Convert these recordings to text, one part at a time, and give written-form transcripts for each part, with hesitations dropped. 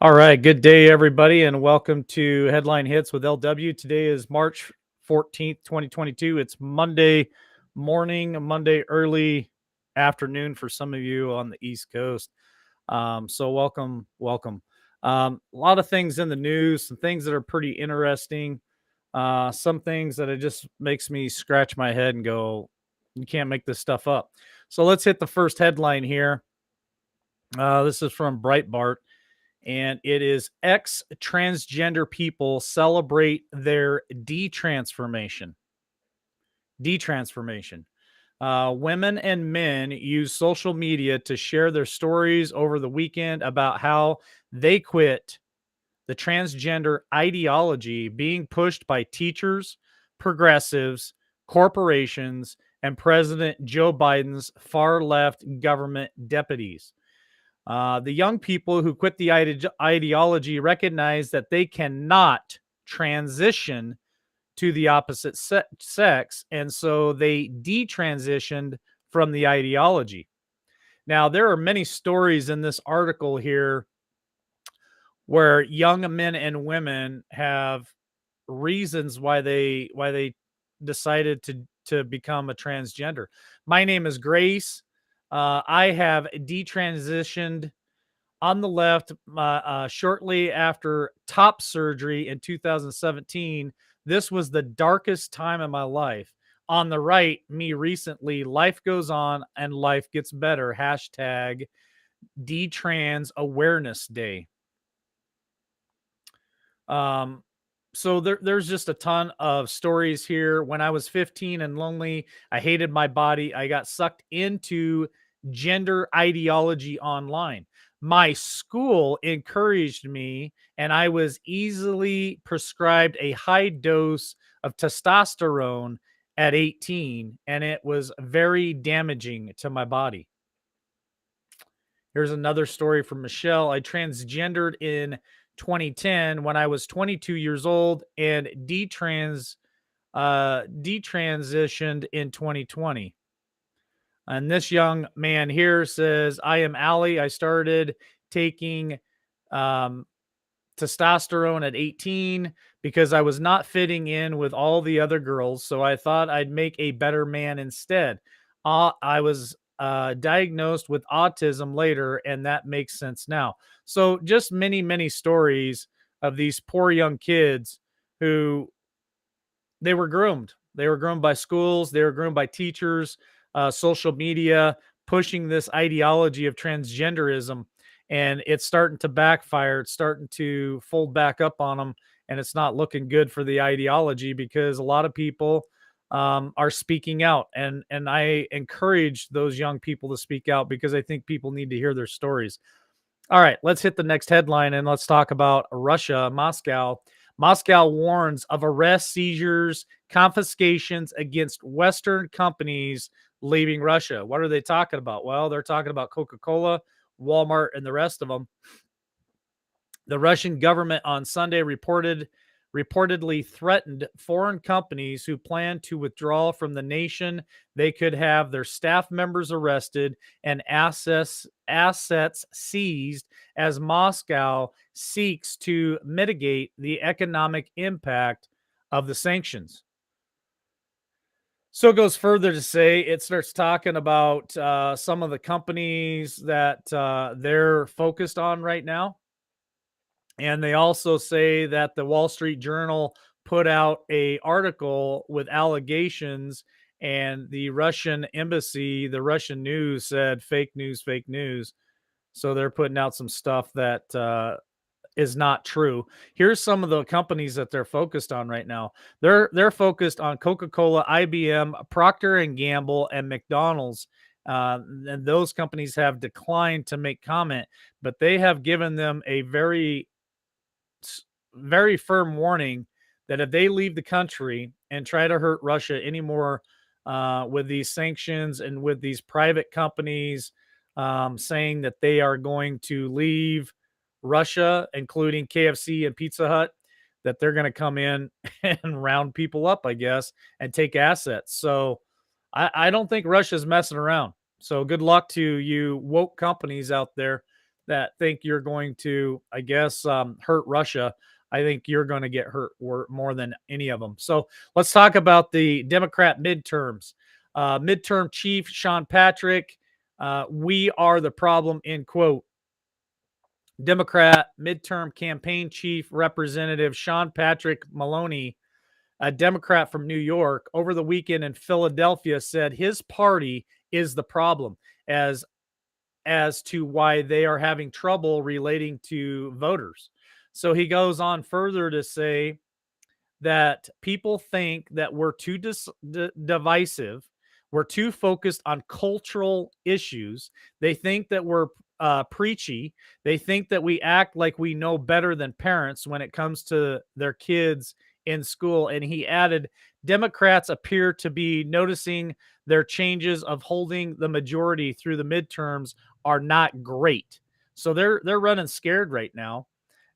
All right, good day, everybody, and welcome to Headline Hits with LW. Today is March 14th, 2022. It's Monday morning, Monday early afternoon for some of you on the East Coast. So welcome. A lot of things in the news, some things that are pretty interesting. Some things that it just makes me scratch my head and go, you can't make this stuff up. So let's hit the first headline here. This is from Breitbart, and it is ex transgender people celebrate their detransformation. Detransformation. Women and men use social media to share their stories over the weekend about how they quit the transgender ideology being pushed by teachers, progressives, corporations, and President Joe Biden's far left government deputies. The young people who quit the ideology recognize that they cannot transition to the opposite sex, and so they detransitioned from the ideology. Now, there are many stories in this article here where young men and women have reasons why they decided to become a transgender. My name is Grace. I have detransitioned on the left, shortly after top surgery in 2017. This was the darkest time of my life. On the right, me recently, life goes on and life gets better. Hashtag DTrans Awareness Day. Um, so there's just a ton of stories here. When I was 15 and lonely, I hated my body. I got sucked into gender ideology online. My school encouraged me, and I was easily prescribed a high dose of testosterone at 18, and it was very damaging to my body. Here's another story from Michelle. I transgendered in 2010 when I was 22 years old and detransitioned in 2020. And this young man here says, I am Allie. I started taking um, testosterone at 18 because I was not fitting in with all the other girls. So I thought I'd make a better man instead. I was diagnosed with autism later, and that makes sense now. So just many stories of these poor young kids who they were groomed. They were groomed by schools, they were groomed by teachers, social media, pushing this ideology of transgenderism. And it's starting to backfire. It's starting to fold back up on them. And it's not looking good for the ideology because a lot of people are speaking out. And I encourage those young people to speak out because I think people need to hear their stories. All right, let's hit the next headline and let's talk about Russia, Moscow. Moscow warns of arrests, seizures, confiscations against Western companies leaving Russia. What are they talking about? Well, they're talking about Coca Cola, Walmart, and the rest of them. The Russian government on Sunday reportedly threatened foreign companies who plan to withdraw from the nation. They could have their staff members arrested and assets seized as Moscow seeks to mitigate the economic impact of the sanctions. So it goes further to say, it starts talking about some of the companies that they're focused on right now. And they also say that the Wall Street Journal put out a article with allegations, and the Russian embassy, the Russian news said fake news, fake news. So they're putting out some stuff that is not true. Here's some of the companies that they're focused on right now. They're focused on Coca-Cola, IBM, Procter and Gamble, and McDonald's. And those companies have declined to make comment, but they have given them a very firm warning that if they leave the country and try to hurt Russia anymore with these sanctions and with these private companies saying that they are going to leave Russia, including KFC and Pizza Hut, that they're going to come in and round people up, I guess, and take assets. So I don't think Russia's messing around. So good luck to you woke companies out there that think you're going to, I guess, hurt Russia. I think you're going to get hurt more than any of them. So let's talk about the Democrat midterms. Midterm chief Sean Patrick, we are the problem, end quote. Democrat midterm campaign chief Representative Sean Patrick Maloney, a Democrat from New York, over the weekend in Philadelphia said his party is the problem as to why they are having trouble relating to voters. So he goes on further to say that people think that we're too divisive. We're too focused on cultural issues. They think that we're preachy. They think that we act like we know better than parents when it comes to their kids in school. And he added, Democrats appear to be noticing their changes of holding the majority through the midterms are not great. So they're running scared right now,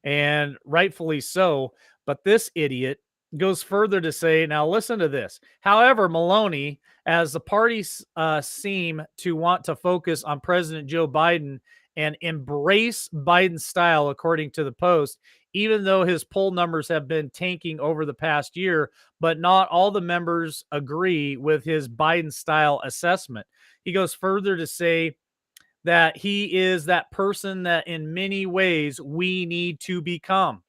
and rightfully so. But this idiot goes further to say, now listen to this. However, Maloney, as the parties seem to want to focus on President Joe Biden and embrace Biden's style, according to the Post, even though his poll numbers have been tanking over the past year, but not all the members agree with his Biden style assessment. He goes further to say that he is that person that in many ways we need to become,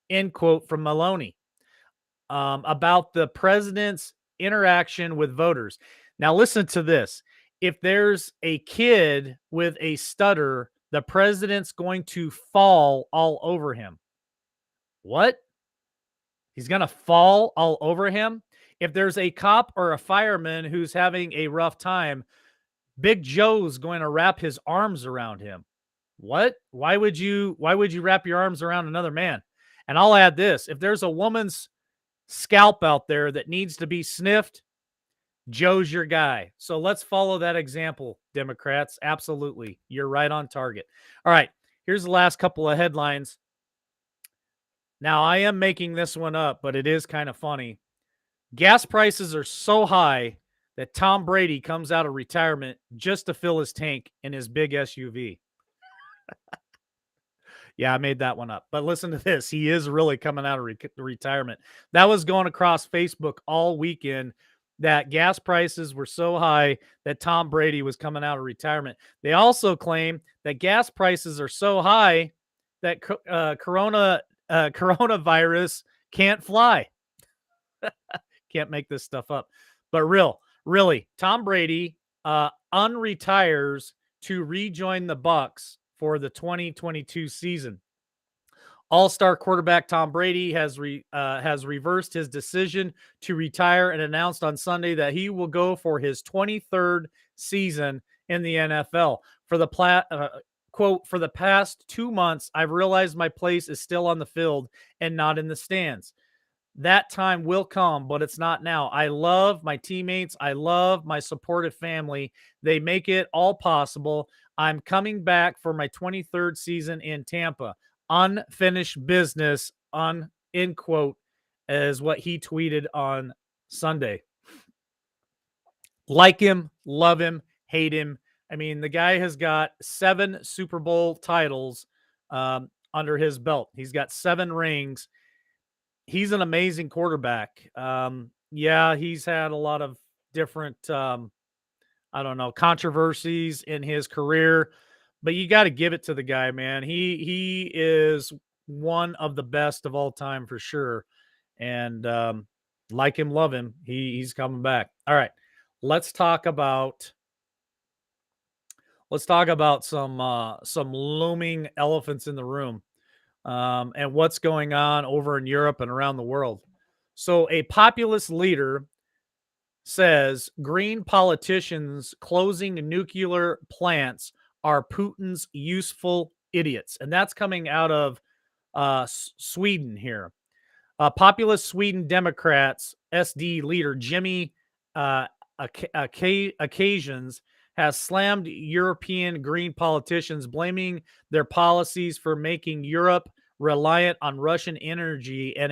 end quote, from Maloney, about the president's interaction with voters. Now, listen to this. If there's a kid with a stutter, the president's going to fall all over him. What? He's going to fall all over him? If there's a cop or a fireman who's having a rough time, Big Joe's going to wrap his arms around him. What? Why would you wrap your arms around another man? And I'll add this, if there's a woman's scalp out there that needs to be sniffed, Joe's your guy. So let's follow that example, Democrats. Absolutely. You're right on target. All right. Here's the last couple of headlines. Now, I am making this one up, but it is kind of funny. Gas prices are so high that Tom Brady comes out of retirement just to fill his tank in his big SUV. Yeah, I made that one up. But listen to this. He is really coming out of retirement. That was going across Facebook all weekend, that gas prices were so high that Tom Brady was coming out of retirement. They also claim that gas prices are so high that coronavirus can't fly. Can't make this stuff up. But really, Tom Brady unretires to rejoin the Bucks for the 2022 season. All-star quarterback Tom Brady has reversed his decision to retire and announced on Sunday that he will go for his 23rd season in the NFL. For the quote, for the past 2 months, I've realized my place is still on the field and not in the stands. That time will come, but it's not now. I love my teammates. I love my supportive family. They make it all possible. I'm coming back for my 23rd season in Tampa. Unfinished business, end quote, is what he tweeted on Sunday. Like him, love him, hate him. I mean, the guy has got 7 Super Bowl titles under his belt. He's got 7 rings. He's an amazing quarterback. Yeah, he's had a lot of different, I don't know, controversies in his career, but you got to give it to the guy, man. He is one of the best of all time for sure. And like him, love him. He's coming back. All right, let's talk about some looming elephants in the room, and what's going on over in Europe and around the world. So, a populist leader says green politicians closing nuclear plants are Putin's useful idiots. And that's coming out of Sweden here. Populist Sweden Democrats SD leader Jimmy Occasions has slammed European green politicians, blaming their policies for making Europe reliant on Russian energy and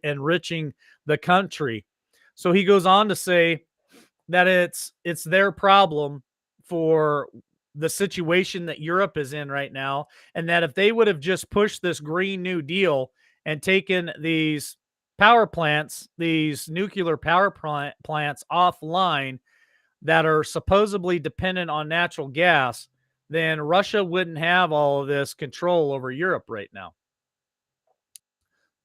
enriching the country. So he goes on to say that it's their problem for the situation that Europe is in right now, and that if they would have just pushed this Green New Deal and taken these power plants, these nuclear power plants offline that are supposedly dependent on natural gas, then Russia wouldn't have all of this control over Europe right now.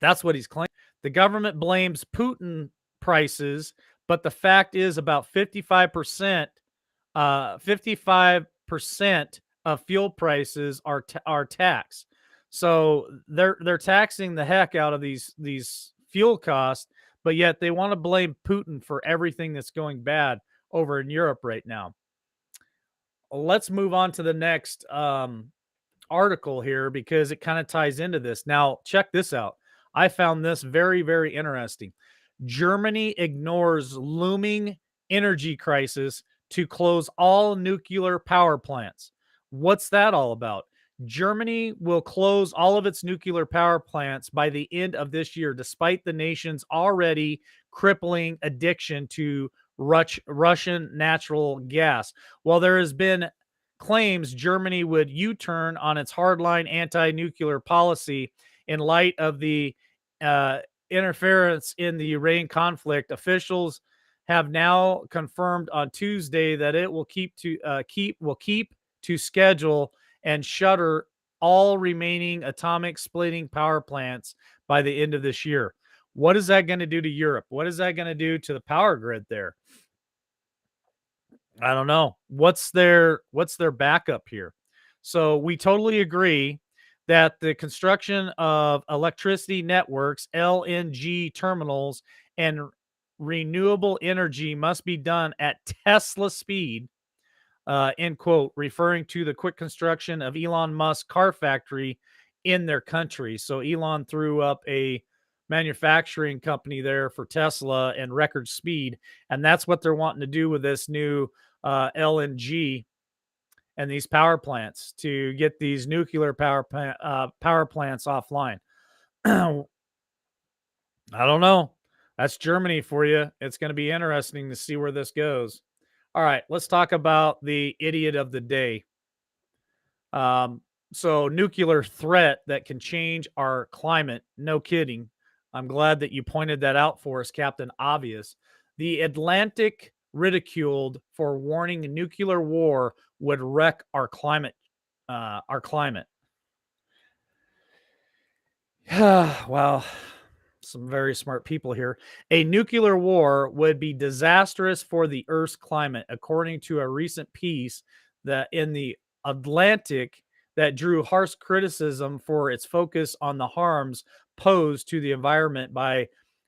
That's what he's claiming. The government blames Putin prices, but the fact is about 55% of fuel prices are taxed. So they're taxing the heck out of these fuel costs, but yet they want to blame Putin for everything that's going bad over in Europe right now. Let's move on to the next article here because it kind of ties into this. Now, check this out. I found this very, very interesting. Germany ignores looming energy crisis to close all nuclear power plants. What's that all about? Germany will close all of its nuclear power plants by the end of this year, despite the nation's already crippling addiction to Russian natural gas. While there has been claims Germany would U-turn on its hardline anti-nuclear policy in light of the uh, interference in the Ukraine conflict, officials have now confirmed on Tuesday that it will keep to schedule and shutter all remaining atomic splitting power plants by the end of this year. What is that going to do to Europe? What is that going to do to the power grid there? I don't know. What's their backup here? So we totally agree that the construction of electricity networks, LNG terminals, and renewable energy must be done at Tesla speed, end quote, referring to the quick construction of Elon Musk's car factory in their country. So Elon threw up a manufacturing company there for Tesla and record speed, and that's what they're wanting to do with this new LNG and these power plants to get these nuclear power plants offline. I don't know. That's Germany for you. It's going to be interesting to see where this goes. All right, let's talk about the idiot of the day. Um, so nuclear threat that can change our climate. No kidding. I'm glad that you pointed that out for us, Captain Obvious. The Atlantic ridiculed for warning nuclear war would wreck our climate. Our climate. Well, some very smart people here. A nuclear war would be disastrous for the Earth's climate, according to a recent piece that in the Atlantic that drew harsh criticism for its focus on the harms posed to the environment by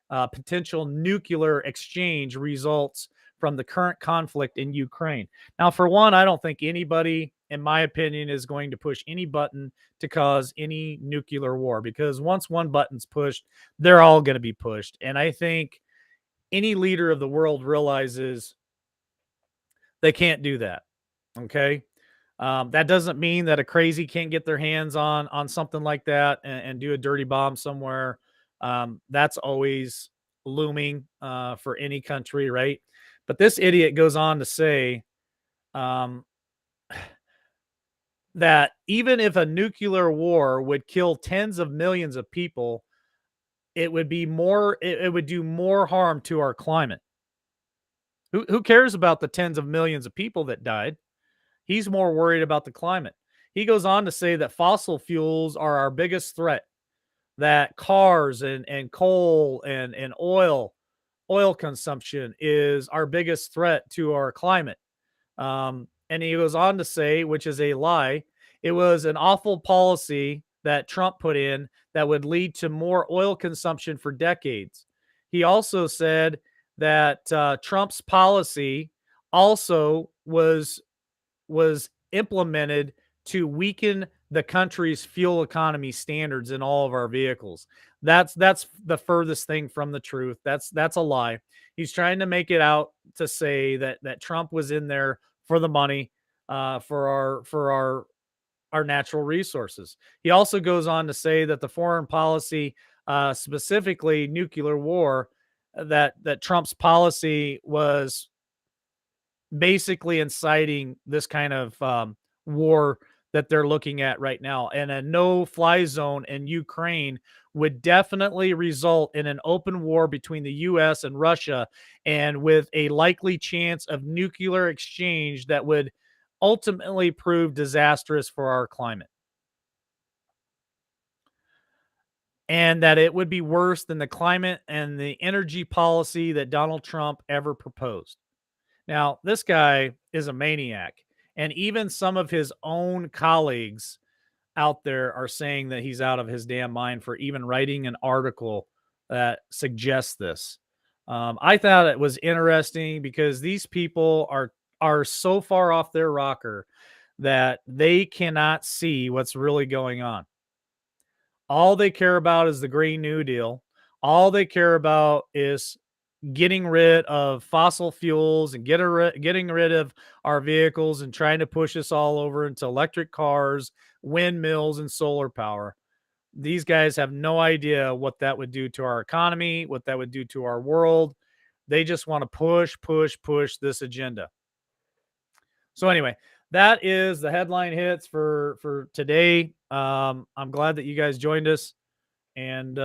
potential nuclear exchange results from the current conflict in Ukraine. Now, for one, I don't think anybody, in my opinion, is going to push any button to cause any nuclear war because once one button's pushed, they're all going to be pushed. And I think any leader of the world realizes they can't do that. Okay. That doesn't mean that a crazy can't get their hands on something like that and do a dirty bomb somewhere. That's always looming for any country, right? But this idiot goes on to say um, that even if a nuclear war would kill tens of millions of people, it would be more. It would do more harm to our climate. Who cares about the tens of millions of people that died? He's more worried about the climate. He goes on to say that fossil fuels are our biggest threat, that cars and coal and oil consumption is our biggest threat to our climate. And he goes on to say, which is a lie, it was an awful policy that Trump put in that would lead to more oil consumption for decades. He also said that Trump's policy also was implemented to weaken the country's fuel economy standards in all of our vehicles. That's the furthest thing from the truth. That's a lie. He's trying to make it out to say that Trump was in there for the money, for our natural resources. He also goes on to say that the foreign policy, specifically nuclear war, that Trump's policy was basically inciting this kind of war that they're looking at right now. And a no-fly zone in Ukraine would definitely result in an open war between the US and Russia, and with a likely chance of nuclear exchange that would ultimately prove disastrous for our climate. And that it would be worse than the climate and the energy policy that Donald Trump ever proposed. Now, this guy is a maniac, and even some of his own colleagues out there are saying that he's out of his damn mind for even writing an article that suggests this. I thought it was interesting because these people are so far off their rocker that they cannot see what's really going on. All they care about is the Green New Deal. All they care about is getting rid of fossil fuels and getting rid of our vehicles and trying to push us all over into electric cars, windmills, and solar power. These guys have no idea what that would do to our economy, what that would do to our world. They just want to push, push, push this agenda. So anyway, that is the headline hits for today. I'm glad that you guys joined us. And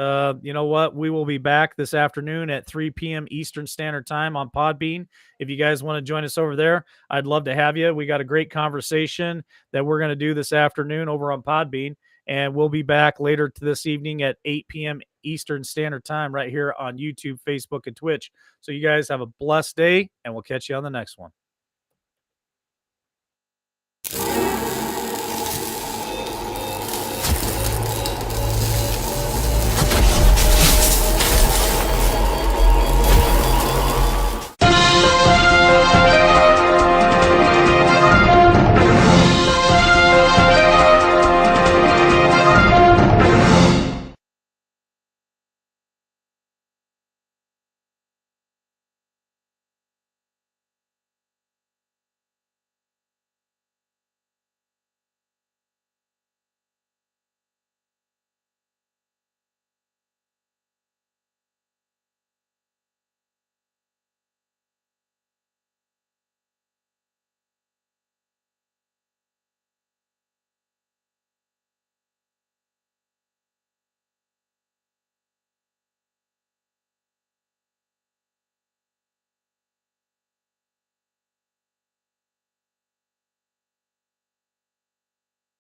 you know what? We will be back this afternoon at 3 p.m. Eastern Standard Time on Podbean. If you guys want to join us over there, I'd love to have you. We got a great conversation that we're going to do this afternoon over on Podbean. And we'll be back later to this evening at 8 p.m. Eastern Standard Time right here on YouTube, Facebook, and Twitch. So you guys have a blessed day, and we'll catch you on the next one.